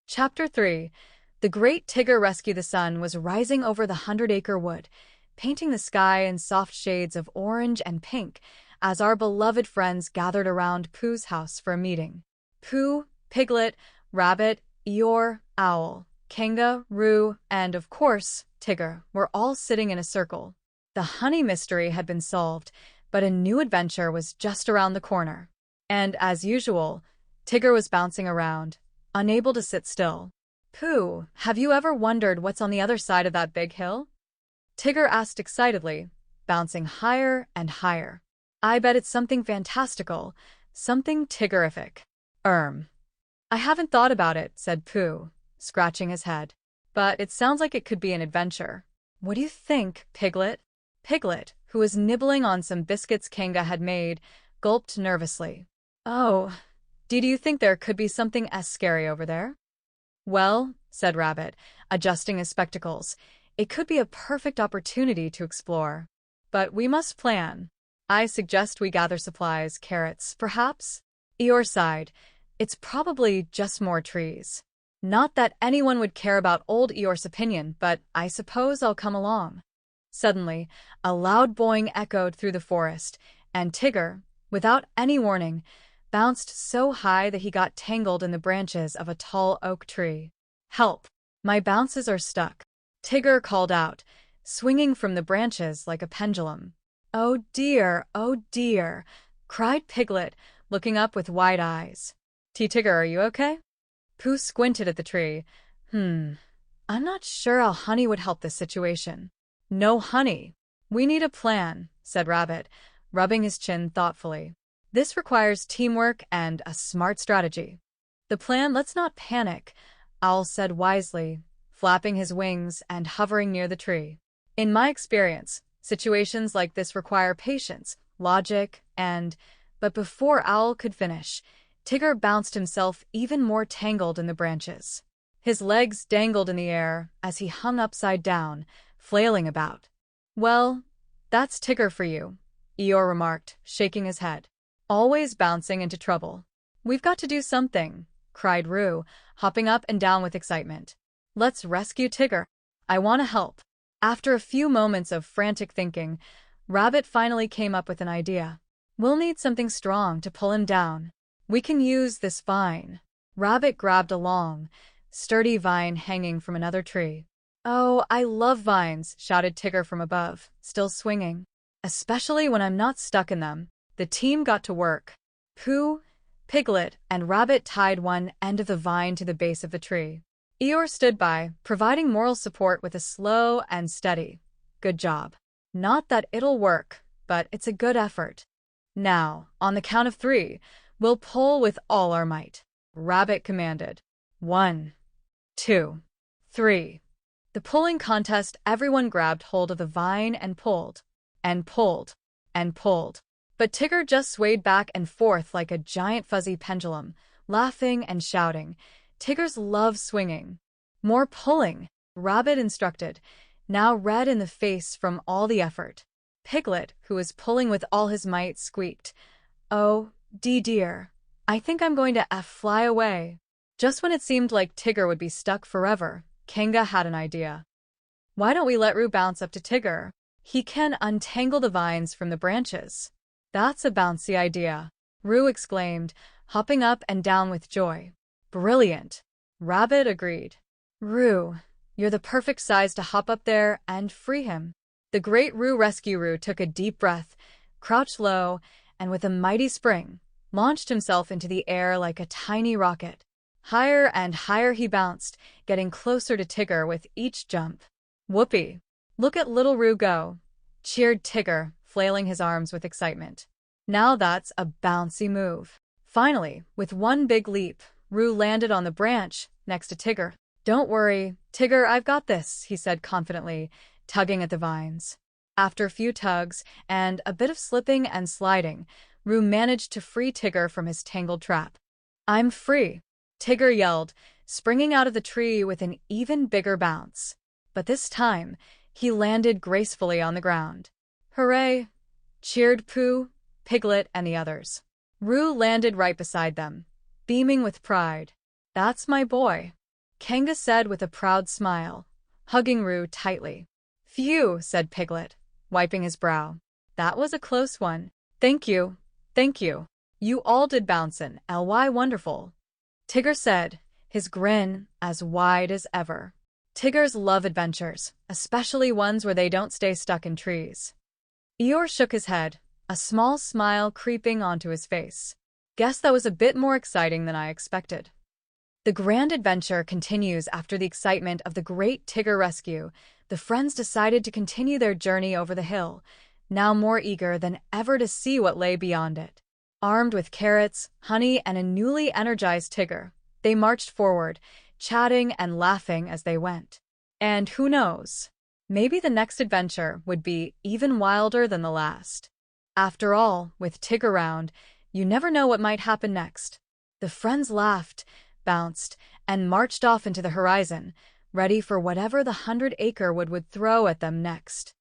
Chapter 3. The great Tigger rescue. The sun was rising over the 100-acre wood, painting the sky in soft shades of orange and pink as our beloved friends gathered around Pooh's house for a meeting. Pooh, Piglet, Rabbit, Eeyore, Owl, Kanga, Roo, and, of course, Tigger were all sitting in a circle. The honey mystery had been solved, but a new adventure was just around the corner. And, as usual, Tigger was bouncing around, unable to sit still. "Pooh, have you ever wondered what's on the other side of that big hill?" Tigger asked excitedly, bouncing higher and higher. "I bet it's something fantastical, something Tiggerific." I haven't thought about it," said Pooh, scratching his head. "But it sounds like it could be an adventure." "What do you think, Piglet?" Piglet, who was nibbling on some biscuits Kanga had made, gulped nervously. "Oh, do you think there could be something as scary over there?" "Well," said Rabbit, adjusting his spectacles, "it could be a perfect opportunity to explore. But we must plan. I suggest we gather supplies, carrots, perhaps?" Eeyore sighed. "It's probably just more trees." Not that anyone would care about old Eeyore's opinion, but I suppose I'll come along. Suddenly, a loud boing echoed through the forest, and Tigger, without any warning, bounced so high that he got tangled in the branches of a tall oak tree. "Help! My bounces are stuck," Tigger called out, swinging from the branches like a pendulum. Oh dear," cried Piglet, looking up with wide eyes. "Tigger, are you okay?" Pooh squinted at the tree. I'm not sure how honey would help this situation." "No honey. We need a plan," said Rabbit, rubbing his chin thoughtfully. "This requires teamwork and a smart strategy." "The plan? Let's not panic," Owl said wisely, flapping his wings and hovering near the tree. "In my experience, situations like this require patience, logic, and—" But before Owl could finish, Tigger bounced himself even more tangled in the branches. His legs dangled in the air as he hung upside down, flailing about. "Well, that's Tigger for you," Eeyore remarked, shaking his head. "Always bouncing into trouble." "We've got to do something," cried Roo, hopping up and down with excitement. "Let's rescue Tigger. I want to help." After a few moments of frantic thinking, Rabbit finally came up with an idea. "We'll need something strong to pull him down. We can use this vine." Rabbit grabbed a long, sturdy vine hanging from another tree. "Oh, I love vines," shouted Tigger from above, still swinging. "Especially when I'm not stuck in them." The team got to work. Pooh, Piglet, and Rabbit tied one end of the vine to the base of the tree. Eeyore stood by, providing moral support with a slow and steady "Good job." "Not that it'll work, but it's a good effort. Now, on the count of 3, we'll pull with all our might," Rabbit commanded. 1, 2, 3. The pulling contest, everyone grabbed hold of the vine and pulled, and pulled, and pulled. But Tigger just swayed back and forth like a giant fuzzy pendulum, laughing and shouting. Tiggers love swinging. "More pulling," Rabbit instructed, now red in the face from all the effort. Piglet, who was pulling with all his might, squeaked, "Oh, dear. I think I'm going to fly away." Just when it seemed like Tigger would be stuck forever, Kanga had an idea. "Why don't we let Roo bounce up to Tigger? He can untangle the vines from the branches." "That's a bouncy idea," Roo exclaimed, hopping up and down with joy. "Brilliant," Rabbit agreed. "Roo, you're the perfect size to hop up there and free him." The great Roo rescue. Roo took a deep breath, crouched low, and with a mighty spring, launched himself into the air like a tiny rocket. Higher and higher he bounced, getting closer to Tigger with each jump. "Whoopee! Look at little Roo go!" cheered Tigger, flailing his arms with excitement. "Now that's a bouncy move." Finally, with one big leap, Roo landed on the branch next to Tigger. "Don't worry, Tigger, I've got this," he said confidently, tugging at the vines. After a few tugs and a bit of slipping and sliding, Roo managed to free Tigger from his tangled trap. "I'm free," Tigger yelled, springing out of the tree with an even bigger bounce. But this time, he landed gracefully on the ground. "Hooray!" cheered Pooh, Piglet, and the others. Roo landed right beside them, beaming with pride. "That's my boy." Kanga said with a proud smile, hugging Roo tightly. Phew, said Piglet, wiping his brow. That was a close one. Thank you. Thank you. You all did bouncin', ly wonderful. Tigger said, his grin as wide as ever. Tiggers love adventures, especially ones where they don't stay stuck in trees. Eeyore shook his head, a small smile creeping onto his face. Guess that was a bit more exciting than I expected. The grand adventure continues after the excitement of the great Tigger rescue. The friends decided to continue their journey over the hill, now more eager than ever to see what lay beyond it. Armed with carrots, honey, and a newly energized Tigger, they marched forward, chatting and laughing as they went. And who knows? Maybe the next adventure would be even wilder than the last. After all, with Tigger around, you never know what might happen next. The friends laughed, bounced, and marched off into the horizon, ready for whatever the 100-acre wood would throw at them next.